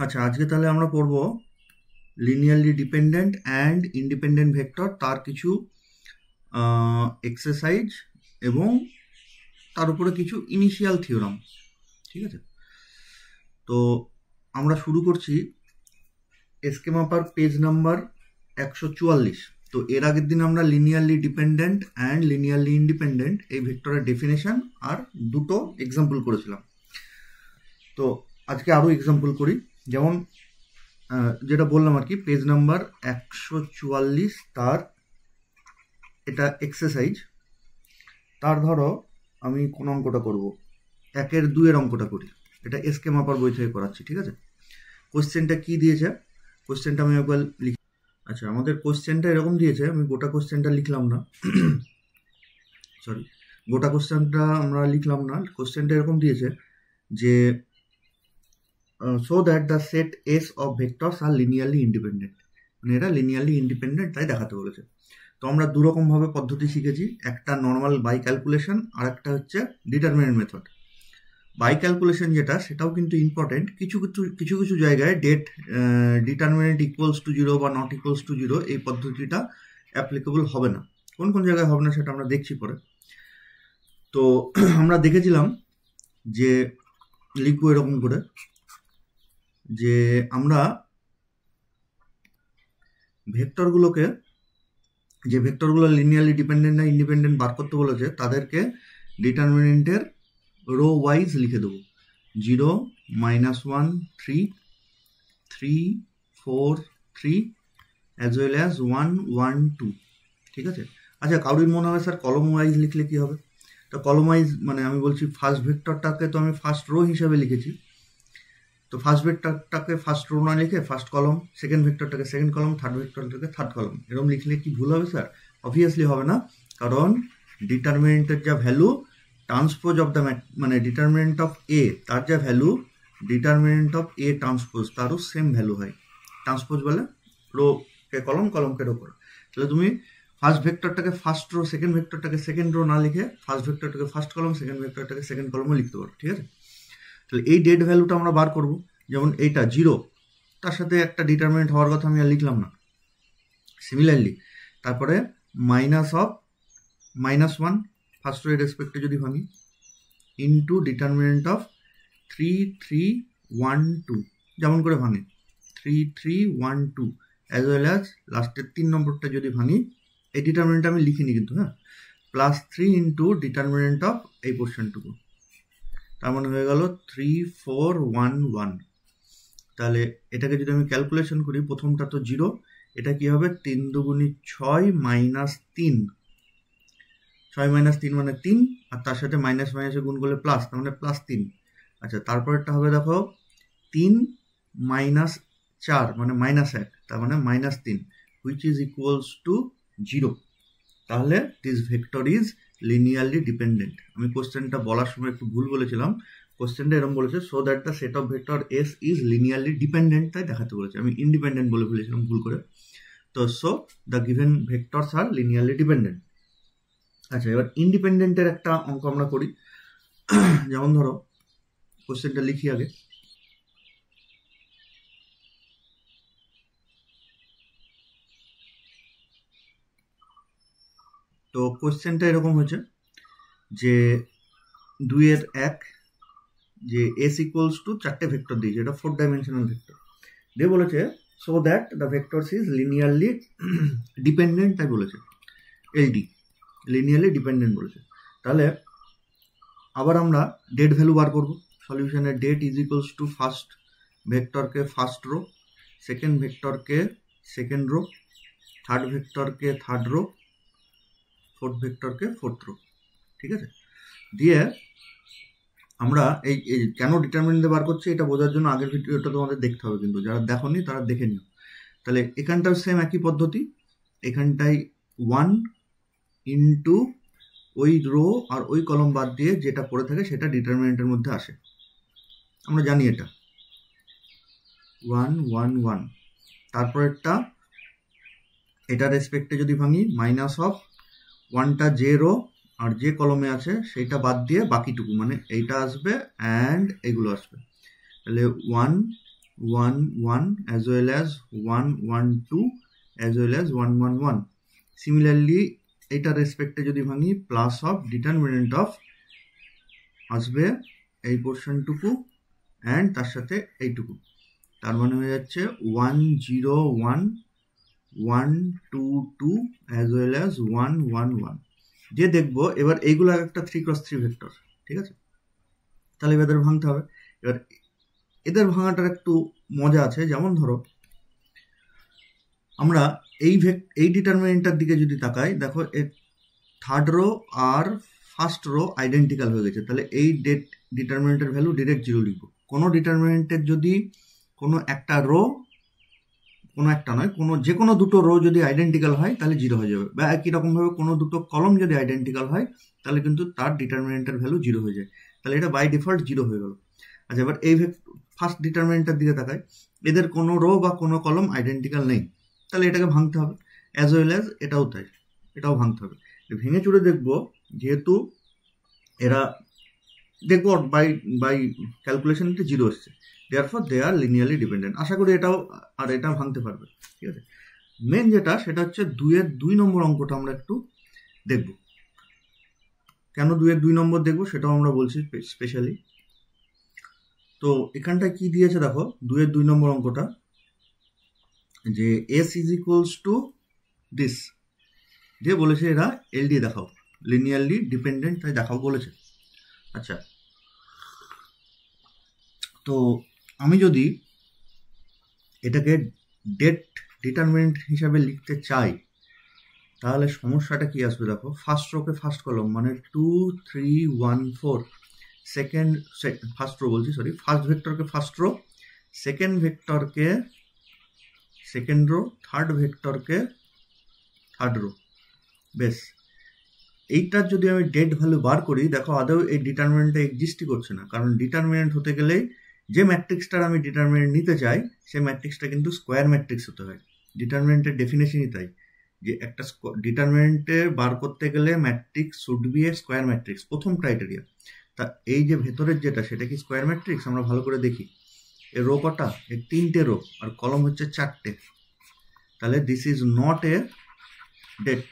আচ্ছা, আজকে তাহলে আমরা পড়ব linearly dependent and independent vector, তার কিছু এক্সারসাইজ এবং তার উপরে কিছু ইনিশিয়াল থিওরাম। ঠিক আছে, তো আমরা শুরু করছি স্কেমা পার পেজ নাম্বার 144। তো এর আগের দিন আমরা linearly dependent and linearly independent এই ভেক্টরের ডেফিনেশন আর দুটো এক্সাম্পল করেছিলাম। তো আজকে আরও এক্সাম্পল করি, যেমন যেটা বললাম আর কি, পেজ নাম্বার 144, তার এটা এক্সারসাইজ। তার ধরো আমি কোন অঙ্কটা করব, 1-এর 2-এর অঙ্কটা করি। এটা স্কেমা পার বই থেকে করাচ্ছি। ঠিক আছে, কোশ্চেনটা কি দিয়েছে, কোশ্চেনটা আমি একবার লিখি। আচ্ছা, আমাদের কোশ্চেনটা এরকম দিয়েছে, আমি গোটা কোশ্চেনটা লিখলাম না, সরি, গোটা কোশ্চেনটা আমরা লিখলাম না। কোশ্চেনটা এরকম দিয়েছে যে so that the set S of vectors are linearly independent, মানে এরা লিনিয়ারলি ইন্ডিপেন্ডেন্ট তাই দেখাতে বলেছে। তো আমরা দুরকমভাবে পদ্ধতি শিখেছি, একটা নর্মাল বাই ক্যালকুলেশন আর একটা হচ্ছে ডিটারমিনেন্ট মেথড। বাই ক্যালকুলেশন যেটা, সেটাও কিন্তু ইম্পর্টেন্ট। কিছু জায়গায় ডেট ডিটারমিনেন্ট ইকুয়ালস টু 0 বা নট ইকুয়ালস টু 0 এই পদ্ধতিটা অ্যাপ্লিকেবল হবে না। কোন জায়গায় হবে না সেটা আমরা দেখছি পরে। তো আমরা দেখেছিলাম যে লিখবো এরকম করে, যে আমরা যে ভেক্টরগুলো লিনিয়ারলি ডিপেন্ডেন্ট না ইন্ডিপেন্ডেন্ট বার করতে বলেছে, তাদেরকে ডিটারমিনেন্টের রো ওয়াইজ লিখে দেবো। 0, -1, 3, 3, 4, 3 অ্যাজ ওয়েল অ্যাজ 1, 1, 2। ঠিক আছে। আচ্ছা, কারোর মনে হয় স্যার কলম ওয়াইজ লিখলে কি হবে? তো কলম ওয়াইজ মানে আমি বলছি ফার্স্ট ভেক্টরটাকে তো আমি ফার্স্ট রো হিসাবে লিখেছি, তো ফার্স্ট ভেক্টরটাকে ফার্স্ট রো না লিখে ফার্স্ট কলম, সেকেন্ড ভেক্টরটাকে সেকেন্ড কলম, থার্ড ভেক্টরটাকে থার্ড কলম, এরকম লিখলে কি ভুল হবে স্যার? অবভিয়াসলি হবে না, কারণ ডিটারমিনেন্টের যা ভ্যালু ট্রান্সপোজ অফ দ্য মানে ডিটারমিনেন্ট অফ এ, তার যা value determinant of A transpose তারও সেম ভ্যালু হয়। ট্রান্সপোজ বলে রোকে কলম, কলমকে রো করে। তাহলে তুমি ফার্স্ট ভেক্টরটাকে ফার্স্ট রো, সেকেন্ড ভেক্টরটাকে সেকেন্ড রো না লিখে ফার্স্ট ভেক্টরটাকে ফার্স্ট কলম, সেকেন্ড ভেক্টরটাকে সেকেন্ড কলমও লিখতে পারো। ঠিক আছে, তাহলে এই ডেট ভ্যালুটা আমরা বার করব। যেমন এইটা 0, তার সাথে একটা ডিটারমিনেন্ট হওয়ার কথা আমি আর লিখলাম না। সিমিলারলি তারপরে -1 ফার্স্ট রো এর রেসপেক্টে যদি ভাঙি, ইন্টু ডিটারমিনেন্ট অফ 3, 3, 1, 2, যেমন করে ভাঙি 3, 3, 1, 2 অ্যাজ ওয়েল অ্যাজ লাস্টের 3 নম্বরটা যদি ভাঙি, এই ডিটারমিনেন্টটা আমি লিখিনি কিন্তু, হ্যাঁ, +3 ইন্টু ডিটারমিনেন্ট অফ এই পোর্শনটুকু, তার মানে হয়ে গেল 3, 4, 1, 1। তাহলে এটাকে যদি আমি ক্যালকুলেশন করি, প্রথমটা তো 0, এটা কি হবে 3 দুগুণি 6 -3, 6 - 3 মানে 3, আর তার সাথে মাইনাস মাইনাসে গুণ করলে প্লাস, তার মানে +3। আচ্ছা, তারপরেরটা হবে দেখো 3 - 4 মানে -1, তার মানে -3, হুইচ ইজ ইকুয়ালস টু 0। তাহলে this vector is linearly dependent. আমি কোশ্চেনটা বলার সময় একটু ভুল বলেছিলাম, কোশ্চেনটা এরকম বলেছে so that the set of vector S is linearly dependent, তাই দেখাতে বলেছে। আমি ইন্ডিপেন্ডেন্ট বলে ফেলেছিলাম ভুল করে। তো so the given vectors are linearly dependent. আচ্ছা, এবার ইন্ডিপেন্ডেন্টের একটা অঙ্ক আমরা করি। যেমন ধরো কোশ্চেনটা লিখি আগে। তো কোশ্চেনটা এরকম হয়েছে যে 2-এর-1, যে এস ইকুয়ালস টু 4টে ভেক্টর দিয়েছে, এটা 4 ডাইমেনশনাল ভেক্টর দিয়ে বলেছে so that the vectors is linearly dependent, তাই বলেছে। এলডি লিনিয়ারলি ডিপেন্ডেন্ট বলেছে। তাহলে আবার আমরা ডেট ভ্যালু বার করব। সলিউশনের det is equals to first ভেক্টরকে ফার্স্ট রো, সেকেন্ড ভেক্টরকে সেকেন্ড রো, থার্ড ভেক্টরকে থার্ড রো, ফোর্থ ভেক্টরকে ফোর্থ রো। ঠিক আছে, দিয়ে আমরা এই কেন ডিটারমিনেন্ট বার করছি এটা বোঝার জন্য আগের ভিডিওটা তোমাদের দেখতে হবে, কিন্তু যারা দেখোনি তারা দেখে নিও। তাহলে এখানটাও সেম একই পদ্ধতি, এখানটাই 1 ইন্টু ওই রো আর ওই কলম বাদ দিয়ে যেটা পড়ে থাকে সেটা ডিটারমিনেন্টের মধ্যে আসে, আমরা জানি এটা 1, 1, 1। তারপরেরটা এটা রেসপেক্টে যদি ভাঙি, -1টা যে রো আর যে কলমে আছে সেইটা বাদ দিয়ে বাকিটুকু, মানে এইটা আসবে অ্যান্ড এগুলো আসবে। তাহলে 1, 1 1 as well as 1 1 2 as well as 1 1 1. Similarly এটা রেসপেক্টে যদি ভাঙি প্লাস অফ ডিটারমিনেন্ট অফ আসবে এই পোর্শনটুকু অ্যান্ড তার সাথে এইটুকু, তার মানে হয়ে যাচ্ছে 1 0 1 1 2 2 as well as 1 1 1. যে দেখবো এবার এইগুলো একটা 3x3 ভেক্টর, ঠিক আছে? তাহলে এদের ভাঙতে হবে। এবার এদের ভাঙাটার একটু মজা আছে, যেমন ধরো আমরা এই ডিটারমিনেন্টটার দিকে যদি তাকাই, দেখো এর থার্ড রো আর ফার্স্ট রো আইডেন্টিক্যাল হয়ে গেছে, তাহলে এই ডিটারমিনেন্টের ভ্যালু ডিরেক্ট 0 লিখবো। কোনো ডিটারমিনেন্টের যদি কোনো একটা রো, কোনো একটা নয়, যে কোনো দুটো রো যদি আইডেন্টিক্যাল হয় তাহলে 0 হয়ে যাবে, বা একই রকমভাবে কোনো দুটো কলম যদি আইডেন্টিক্যাল হয় তাহলে কিন্তু তার ডিটারমিনেন্টের ভ্যালু 0 হয়ে যায়, তাহলে এটা বাই ডিফল্ট 0 হয়ে গেল। আচ্ছা, এবার এই ফার্স্ট ডিটারমিনেন্টের দিকে তাকাই, এদের কোনো রো বা কোনো কলম আইডেন্টিক্যাল নেই, তাহলে এটাকে ভাঙতে হবে, অ্যাজ ওয়েল অ্যাজ এটাও তাই, এটাও ভাঙতে হবে। ভেঙে চুড়ে দেখবো, যেহেতু এরা দেখবো বাই ক্যালকুলেশন 0 এসছে, therefore they are linearly dependent। আশা করি এটাও আর এটা ভাঙতে পারবে, ঠিক আছে? মেন যেটা সেটা হচ্ছে 2 নম্বর অঙ্কটা আমরা একটু দেখব। কেন 2 নম্বর দেখবো সেটাও আমরা বলছি স্পেশালি। তো এখানটায় কি দিয়েছে দেখো, 2 নম্বর অঙ্কটা, যে s is equals to this, দিয়ে বলেছে এরা LD দেখাও, লিনিয়ারলি ডিপেন্ডেন্ট তাই দেখাও বলেছে। আচ্ছা, তো আমি যদি এটাকে ডেট ডিটারমিনেন্ট হিসাবে লিখতে চাই তাহলে সমস্যাটা কি আসবে দেখো, ফার্স্ট রোকে ফার্স্ট কলম মানে 2 3 1 4, ফার্স্ট রো বলছি, সরি, ফার্স্ট ভেক্টরকে ফার্স্ট রো, সেকেন্ড ভেক্টরকে সেকেন্ড রো, থার্ড ভেক্টরকে থার্ড রো। বেশ, এইটার যদি আমি ডেট ভ্যালু বার করি, দেখো আদৌ এই ডিটারমিনেন্টটা এক্সিস্টই করছে না, কারণ ডিটারমিনেন্ট হতে গেলেই যে ম্যাট্রিক্সটার আমি ডিটারমিনেন্ট নিতে চাই সেই ম্যাট্রিক্সটা কিন্তু স্কোয়ার ম্যাট্রিক্স হতে হয়। ডিটারমিনেন্টের ডেফিনেশনই তাই, যে একটা ডিটারমিনেন্টে বার করতে গেলে matrix should B A square matrix, প্রথম ক্রাইটেরিয়া। তা এই যে ভেতরের যেটা, সেটা কি স্কোয়ার ম্যাট্রিক্স? আমরা ভালো করে দেখি, এর রো কটা, এর 3টে রো আর কলম হচ্ছে 4টে, তাহলে this is not a date,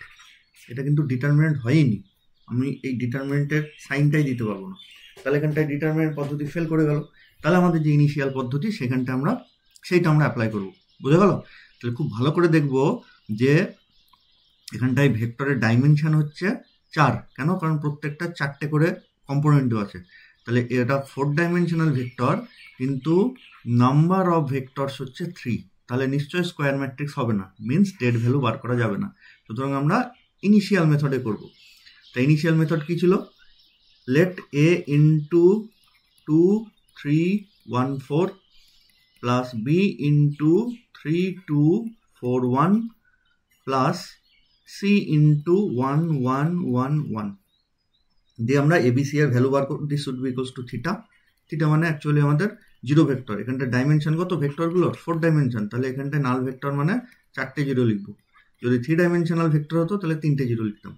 এটা কিন্তু ডিটারমিনেন্ট হয়নি। আমি এই ডিটারমিনেন্টের সাইনটাই দিতে পারবো না, তাহলে এখানটায় ডিটারমিনেন্ট পদ্ধতি ফেল করে গেল। তাহলে আমাদের যে ইনিশিয়াল পদ্ধতি সেখানটা সেইটা আমরা অ্যাপ্লাই করব, বুঝে গেল? তাহলে খুব ভালো করে দেখবো যে এখানটায় ভেক্টরের ডাইমেনশন হচ্ছে 4, কেন? কারণ প্রত্যেকটা 4টে করে কম্পোনেন্টও আছে, তাহলে এটা 4 ডাইমেনশনাল ভেক্টর, কিন্তু নাম্বার অফ ভেক্টরস হচ্ছে 3, তাহলে নিশ্চয়ই স্কোয়ার ম্যাট্রিক্স হবে না, মিনস ডেট ভ্যালু বার করা যাবে না। সুতরাং আমরা ইনিশিয়াল মেথডে করব। তা ইনিশিয়াল মেথড কি ছিল? Let a into 2 3 1 4 plus b into 3 2 4 1 plus c into 1 1 1 1 দিয়ে আমরা এবিসি এর ভ্যালু বার করব। This should be equals to theta. Theta মানে অ্যাকচুয়ালি আমাদের 0 ভেক্টর, এখানটা ডাইমেনশন কত ভেক্টরগুলোর? 4 ডাইমেনশন, তাহলে এখানটায় নাল ভেক্টর মানে 4টে 0 লিখবো। যদি 3 ডাইমেনশনাল ভেক্টর হতো তাহলে 3টে 0 লিখতাম,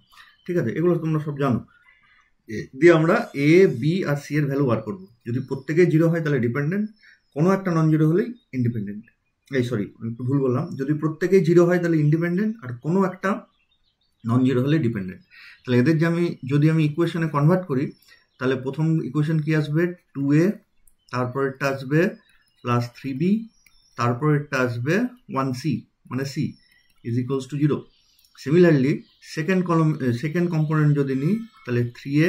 ঠিক আছে? এগুলো তোমরা সব জানো। দিয়ে আমরা এ বি আর সি এর ভ্যালু বার করবো। যদি প্রত্যেকেই 0 হয় তাহলে ডিপেন্ডেন্ট, কোনো একটা নন 0 হলেই ইন্ডিপেন্ডেন্ট। একটু ভুল বললাম, যদি প্রত্যেকেই 0 হয় তাহলে ইন্ডিপেন্ডেন্ট, আর কোনো একটা নন 0 হলে ডিপেন্ডেন্ট। তাহলে এদের যদি আমি ইকুয়েশনে কনভার্ট করি, তাহলে প্রথম ইকুয়েশন কি আসবে? 2a, তারপরেরটা আসবে প্লাস 3b, তারপরেরটা আসবে 1c, মানে c is equals to 0। Similarly second component যদি নিই, তাহলে 3a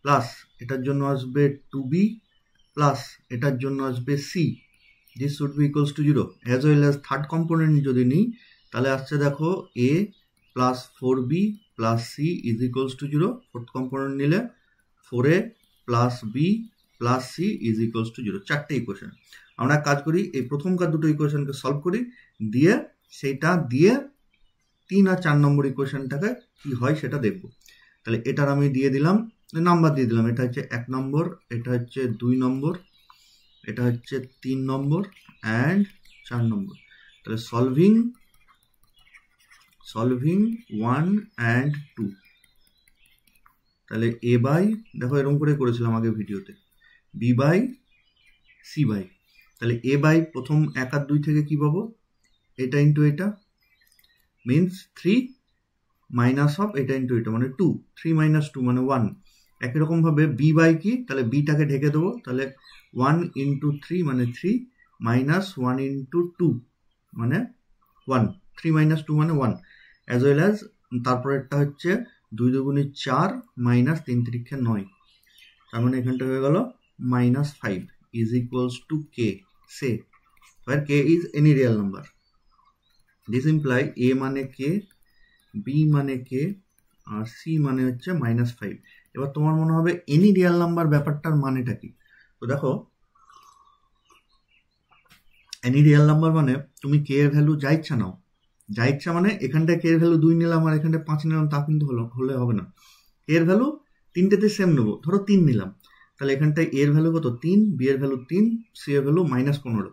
প্লাস এটার জন্য আসবে 2b প্লাস এটার জন্য আসবে c, this should be equals to 0। As well as third component যদি নিই, তাহলে আসছে দেখো a plus 4b plus c is equals to 0। Fourth component নিলে 4a plus b plus c is equals to 0। 4টে ইকুয়েশন। আমরা কাজ করি, এই প্রথমকার দুটো ইকুয়েশনকে সলভ করি, দিয়ে সেইটা দিয়ে 3 আর 4 নম্বর ইকুয়েশনটাকে কি হয় সেটা দেখব। তাহলে এটার আমি দিয়ে দিলাম, নাম্বার দিয়ে দিলাম, এটা হচ্ছে 1 নম্বর, এটা হচ্ছে 2 নম্বর, এটা হচ্ছে 3 নম্বর অ্যান্ড 4 নম্বর। তাহলে সলভিং 1 and 2, তাহলে a বাই, দেখো এরকম করে করেছিলাম আগে ভিডিওতে, b বাই c বাই, তাহলে এ বাই প্রথম 1 আর 2 থেকে কি পাবো, এটা ইন্টু এটা মিনস 3 মাইনাস অফ এটা ইন্টু এটা মানে 2, 3 মাইনাস 2 মানে 1। একই রকমভাবে বি বাই কি, তাহলে বিটাকে ঢেকে দেবো, তাহলে 1 ইন্টু 3 মানে 3 মাইনাস 1 ইন্টু 2 মানে 1, 3 মাইনাস 2 মানে 1, অ্যাজ ওয়েল অ্যাজ তারপরেরটা হচ্ছে 2 দুগুণে 4 মাইনাস 3 তিরিক্ষে 9, তার মানে এখানটা হয়ে গেল minus 5 is equals two K, say where k is any real number. This imply a মানে k, b মানে k আর c মানে হচ্ছে মাইনাস 5। এবার তোমার মনে হবে এনি রিয়াল নাম্বার ব্যাপারটার মানেটা কি? তো দেখো এনি রিয়াল নাম্বার মানে তুমি কে এর ভ্যালু যা ইচ্ছা নাও, যা ইচ্ছা মানে এখানটায় কে এর ভ্যালু 2 নিলাম আর এখানটায় 5 নিলাম তা কিন্তু হলে হবে না। কে এর ভ্যালু তিনটেতে সেম নেবো, ধরো 3 নিলাম, তাহলে এখানটায় এর ভ্যালু কত 3, বি এর ভ্যালু 3, সি এর ভ্যালু মাইনাস 15,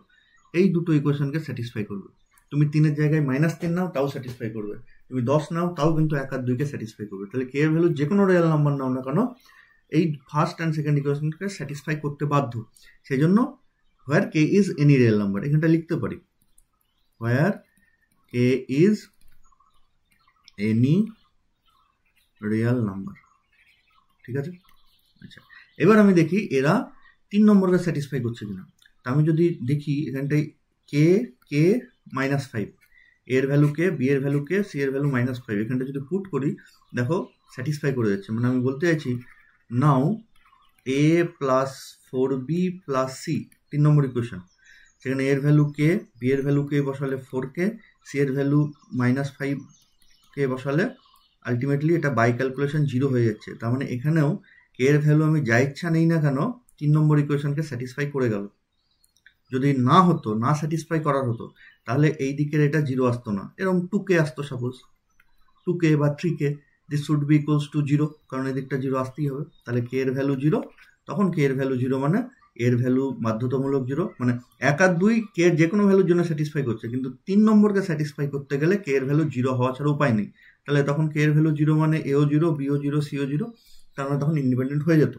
এই দুটো ইকুয়েশনকে স্যাটিসফাই করবে। তুমি 3-এর জায়গায় মাইনাস 3 নাও তাও স্যাটিসফাই করবে, তুমি 10 নাও তাও কিন্তু 1 আর 2কে স্যাটিসফাই করবে। তাহলে কে এর ভ্যালু যে কোনো রিয়েল নাম্বার নাও না কেন এই ফার্স্ট অ্যান্ড সেকেন্ড ইকুয়েশনকে স্যাটিসফাই করতে বাধ্য। সেই জন্য হোয়ার K is any real number এখানটা লিখতে পারি, হোয়ার K is any real number. ঠিক আছে, আচ্ছা এবার আমি দেখি এরা 3 নম্বরকে স্যাটিসফাই করছে কিনা। তা আমি যদি দেখি এখানটায় কে কে মাইনাস 5, এর ভ্যালু কে, বি এর ভ্যালু কে, সি এর ভ্যালু মাইনাস 5, এখানটা যদি পুট করি দেখো স্যাটিসফাই করে যাচ্ছে। মানে আমি বলতে চাইছি নাও এ প্লাস 4b প্লাস সি 3 নম্বর ইকুয়েশন, সেখানে এর ভ্যালু কে, বি এর ভ্যালু কে বসালে 4k, সি এর ভ্যালু মাইনাস 5k বসালে আলটিমেটলি এটা বাই ক্যালকুলেশন 0 হয়ে যাচ্ছে। তার মানে এখানেও কে এর ভ্যালু আমি যা ইচ্ছা নেই না কেন 3 নম্বর ইকুয়েশনকে স্যাটিসফাই করে গেল। যদি না হতো, না স্যাটিসফাই করার হতো, তাহলে এই দিকের এটা 0 আসতো না, এরকম 2k আসতো, সাপোজ 2k বা 3k, this should be equals to 0, কারণ এই দিকটা 0 আসতেই হবে। তাহলে কে এর ভ্যালু 0, তখন কে এর ভ্যালু 0 মানে এর ভ্যালু বাধ্যতামূলক 0, মানে 1 আর 2 কে এর যে কোনো ভ্যালুর জন্য স্যাটিসফাই করছে, কিন্তু 3 নম্বরকে স্যাটিসফাই করতে গেলে কে এর ভ্যালু 0 হওয়া ছাড়া উপায় নেই। তাহলে তখন কে এর ভ্যালু 0 মানে এও 0, বিও 0, সিও 0, তার মানে তখন ইন্ডিপেন্ডেন্ট হয়ে যেত,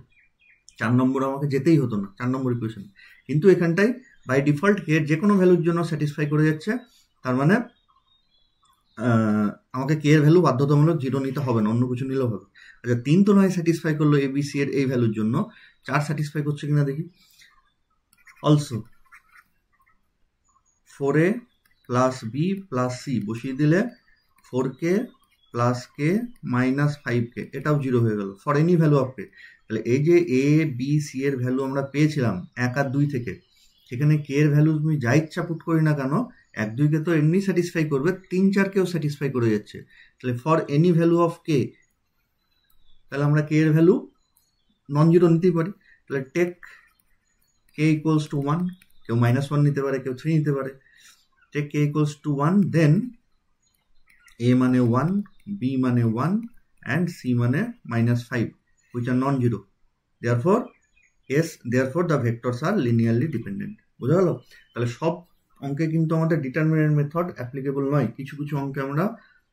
4 নম্বর আমাকে যেতেই হতো না 4 নম্বর ইকুয়েশন। কিন্তু এখানটায় বাই ডিফল্ট কে এর যে কোনো ভ্যালুর জন্য স্যাটিসফাই করে যাচ্ছে, তার মানে আমাকে কে এর ভ্যালু বাধ্যতামূলক 0 নিতে হবে না, অন্য কিছু নিলেও হবে। আচ্ছা 3 তো নয় স্যাটিসফাই করলো এবিসি এর এই ভ্যালুর জন্য, 4 স্যাটিসফাই করছে কিনা দেখি। Also 4a plus b plus c বসিয়ে দিলে 4k প্লাস কে মাইনাস 5k, এটাও 0 হয়ে গেল ফর এনি ভ্যালু অফ কে। তাহলে এই যে এ বি সি এর ভ্যালু আমরা পেয়েছিলাম 1 আর 2 থেকে, সেখানে কে এর ভ্যালু তুমি যা ইচ্ছা পুট করি না কেন 1 2কে তো এমনি স্যাটিসফাই করবে, 3 4কেও স্যাটিসফাই করে যাচ্ছে। তাহলে ফর এনি ভ্যালু অফ কে, তাহলে আমরা কে এর ভ্যালু নন জিরো নিতেই পারি। তাহলে টেক কে ইকুয়ালস টু 1, কেউ -1 নিতে পারে, কেউ 3 নিতে পারে। Take k equals to 1, then a মানে 1, b মানে 1 and c মানে -5, which are non-zero. Therefore the vectors are linearly dependent. বুঝা গেল? তাহলে সব অঙ্কে কিন্তু আমাদের ডিটারমিনেন্ট মেথড অ্যাপ্লিকেবল নয়। কিছু কিছু অঙ্কে আমরা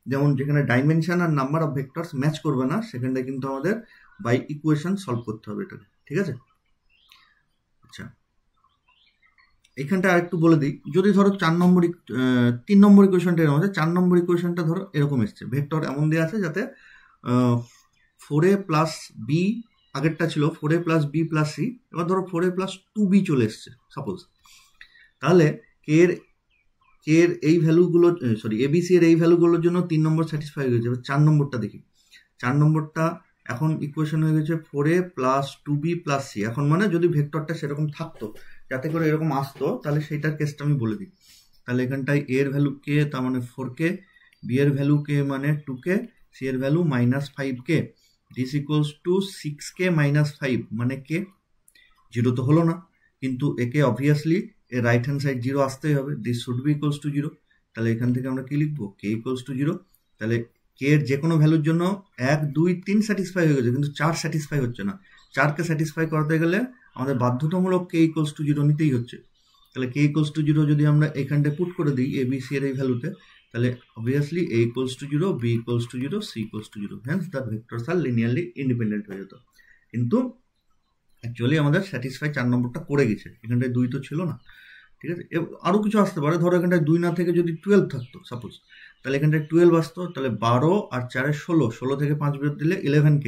যেমন যেখানে ডাইমেনশন আর নাম্বার অফ ভেক্টরস ম্যাচ করবে না, সেখানটা কিন্তু আমাদের বাই ইকুয়েশন সলভ করতে হবে এটাকে। ঠিক আছে, আচ্ছা এখানটা আরেকটু বলে দিই, যদি ধরো 3 নম্বর ইকুয়েশনটা এরকম আছে, 4 নম্বর ইকুয়েশনটা ধরো এরকম এসছে, ভেক্টর এমন দেওয়া আছে যাতে 4a প্লাস বি, আগেরটা ছিল 4a plus b plus C, এবার ধরো 4a প্লাস 2b চলে এসছে সাপোজ। তাহলে কে এর এই ভ্যালুগুলো, সরি এবিসি এর এই ভ্যালুগুলোর জন্য 3 নম্বর স্যাটিসফাই হয়ে গেছে। 4 নম্বরটা দেখি, 4 নম্বরটা এখন ইকুয়েশন হয়ে গেছে 4a plus 2b plus C. এখন মানে যদি ভেক্টরটা সেরকম থাকতো যাতে করে এরকম আসতো, তাহলে সেইটার কেসটা আমি বলে দিই। তাহলে এখানটায় এর ভ্যালু কে, তার মানে 4k, বি এর ভ্যালু কে মানে 2k, সি এর value -5k, this equals to 6k - 5 মানে কে 0 তো হলো না, কিন্তু একে অবভিয়াসলি এর রাইট হ্যান্ড সাইড 0 আসতেই হবে, this should be equals to 0। তাহলে এখান থেকে আমরা কি লিখবো, কে ইকুয়ালস টু 0। তাহলে কে এর যে কোনো ভ্যালুর জন্য 1 2 3 স্যাটিসফাই হয়ে গেছে, কিন্তু 4 স্যাটিসফাই হচ্ছে না। 4কে স্যাটিসফাই করতে গেলে আমাদের বাধ্যতামূলক কে ইকুয়ালস টু 0 নিতেই হচ্ছে। তাহলে কে ইকুয়ালস টু 0 যদি আমরা এখানটায় পুট করে দিই এ বি সি এর এই ভ্যালুতে, তাহলে obviously a equals to 0, b equals to 0, c equals to 0, hence the vectors are linearly independent হয়ে যেত। কিন্তু অ্যাকচুয়ালি আমাদের স্যাটিসফাই 4 নম্বরটা করে গেছে, এখানটায় 2 তো ছিল না। ঠিক আছে, আরও কিছু আসতে পারে, ধরো এখানটায় 2 না থেকে যদি 12 থাকতো সাপোজ, তাহলে এখানটায় 12 আসতো, তাহলে 12 আর 4 16 থেকে 5 বিয়োগ দিলে 11k,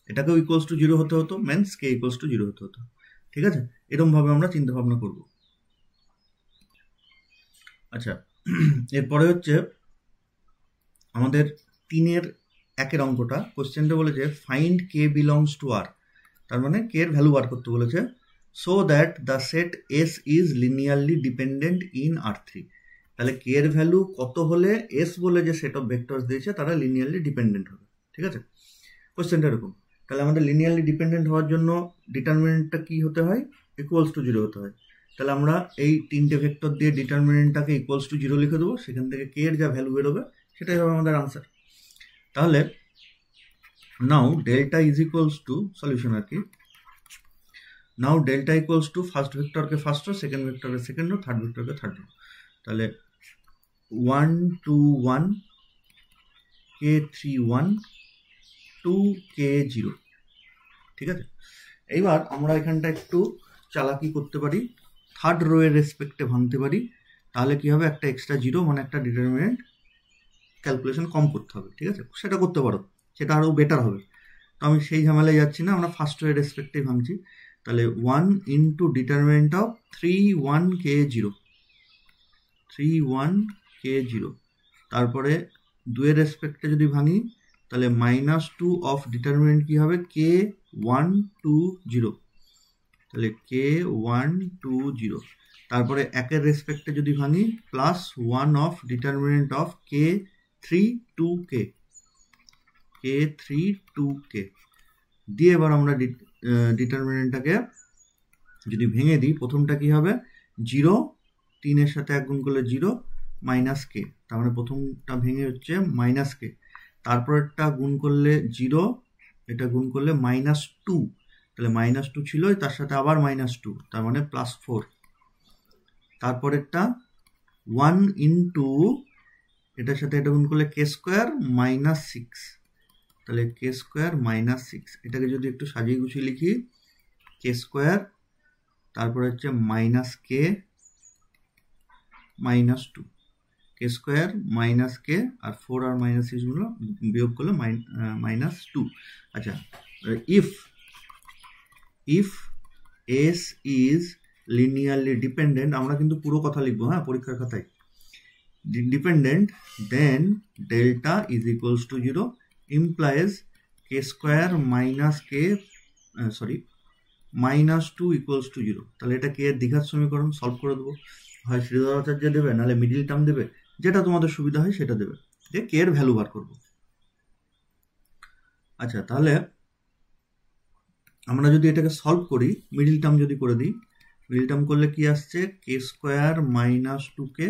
এটাকেও ইকুয়ালস টু 0 হতে হতো, মেন্স কে ইকুয়ালস টু 0 হতে হতো। ঠিক আছে, এরকমভাবে আমরা চিন্তা ভাবনা করব। আচ্ছা, এরপরে হচ্ছে আমাদের 3-এর 1-এর অঙ্কটা, কোশ্চেনটা বলেছে ফাইন্ড কে বিলংস টু আর, তার মানে কে এর ভ্যালু বার করতে বলেছে, so that the set S is linearly dependent in R3। তাহলে কে এর ভ্যালু কত হলে এস বলে যে সেট অফ ভেক্টরস দিয়েছে তারা লিনিয়ারলি ডিপেন্ডেন্ট হবে। ঠিক আছে, কোশ্চেনটা এরকম। তাহলে আমাদের লিনিয়ারলি ডিপেন্ডেন্ট হওয়ার জন্য ডিটারমিনেন্টটা কি হতে হয়, ইকুয়ালস টু 0 হতে হয়। তাহলে আমরা এই 3টে ভেক্টর দিয়ে ডিটারমিনেন্টটাকে ইকুয়ালস টু 0 লিখে দেবো, সেখান থেকে কে এর যা ভ্যালু বেরোবে সেটাই হবে আমাদের আনসার। তাহলে now delta is equals to solution আর কি, now delta equals to first ভেক্টরকে ফার্স্ট রো, সেকেন্ড ভেক্টরকে সেকেন্ড রো, থার্ড ভেক্টরকে থার্ড রো। তাহলে 1 2 1 কে 3 1 2 কে 0। ঠিক আছে, এইবার আমরা এখানটা একটু চালাকি করতে পারি, থার্ড রো এর রেসপেক্টে ভাঙতে পারি, তাহলে কি হবে, একটা এক্সট্রা 0 মানে একটা ডিটারমিনেন্ট ক্যালকুলেশন কম করতে হবে। ঠিক আছে, সেটা করতে পারো, সেটা আরও বেটার হবে। তো আমি সেই ঝামেলায় যাচ্ছি না, আমরা ফার্স্ট রো এর রেসপেক্টেই ভাঙছি। তাহলে 1 ইন্টু ডিটারমিনেন্ট অফ 3 1 কে 0, 3 1 কে 0, তারপরে 2 এর রেসপেক্টে যদি ভাঙি তাহলে -2 অফ ডিটারমিনেন্ট কি হবে, কে 1 2 0, তাহলে কে 1 2 0, তারপরে 1-এর রেসপেক্টে যদি ভাঙি +1 অফ ডিটারমিনেন্ট অফ কে 3 2 কে, কে 3 2 কে দিয়ে এবার আমরা ডিটারমিনেন্টটাকে যদি ভেঙে দিই, প্রথমটা কি হবে 0, 3-এর সাথে 1 গুণ করলে 0 মাইনাস কে, তার মানে প্রথমটা ভেঙে হচ্ছে মাইনাস কে, তারপরেরটা গুণ করলে 0, এটা গুণ করলে -2, তাহলে -2 ছিল, তার সাথে আবার -2, তার মানে +4, তারপরেরটা 1 ইন্টু এটার সাথে এটা গুণ করলে কে স্কোয়ার -6, তাহলে কে স্কোয়ার -6, এটাকে যদি একটু সাজিয়ে গুছিয়ে লিখি, কে স্কোয়ার তারপরে হচ্ছে minus k -2, k square minus k, আর 4 আর -6 গুলো বিয়োগ করলে -2। আচ্ছা, if S is linearly dependent, আমরা কিন্তু পুরো কথা লিখবো, হ্যাঁ, পরীক্ষার খাতায়, dependent, then delta is equals to 0 implies k square minus k -2 equals to 0। তাহলে এটা কে এর দ্বিঘাত সমীকরণ, সলভ করে দেবো, হয় শ্রীধরাচার্য দেবে, নাহলে মিডিল টার্ম দেবে, যেটা তোমাদের সুবিধা হয় সেটা দেবে, যে কে এর ভ্যালু বার করবো। আচ্ছা, তাহলে আমরা যদি এটাকে সলভ করি, মিডিল টার্ম যদি করে দিই, মিডিল টার্ম করলে কি আসছে, কে স্কোয়ার -2কে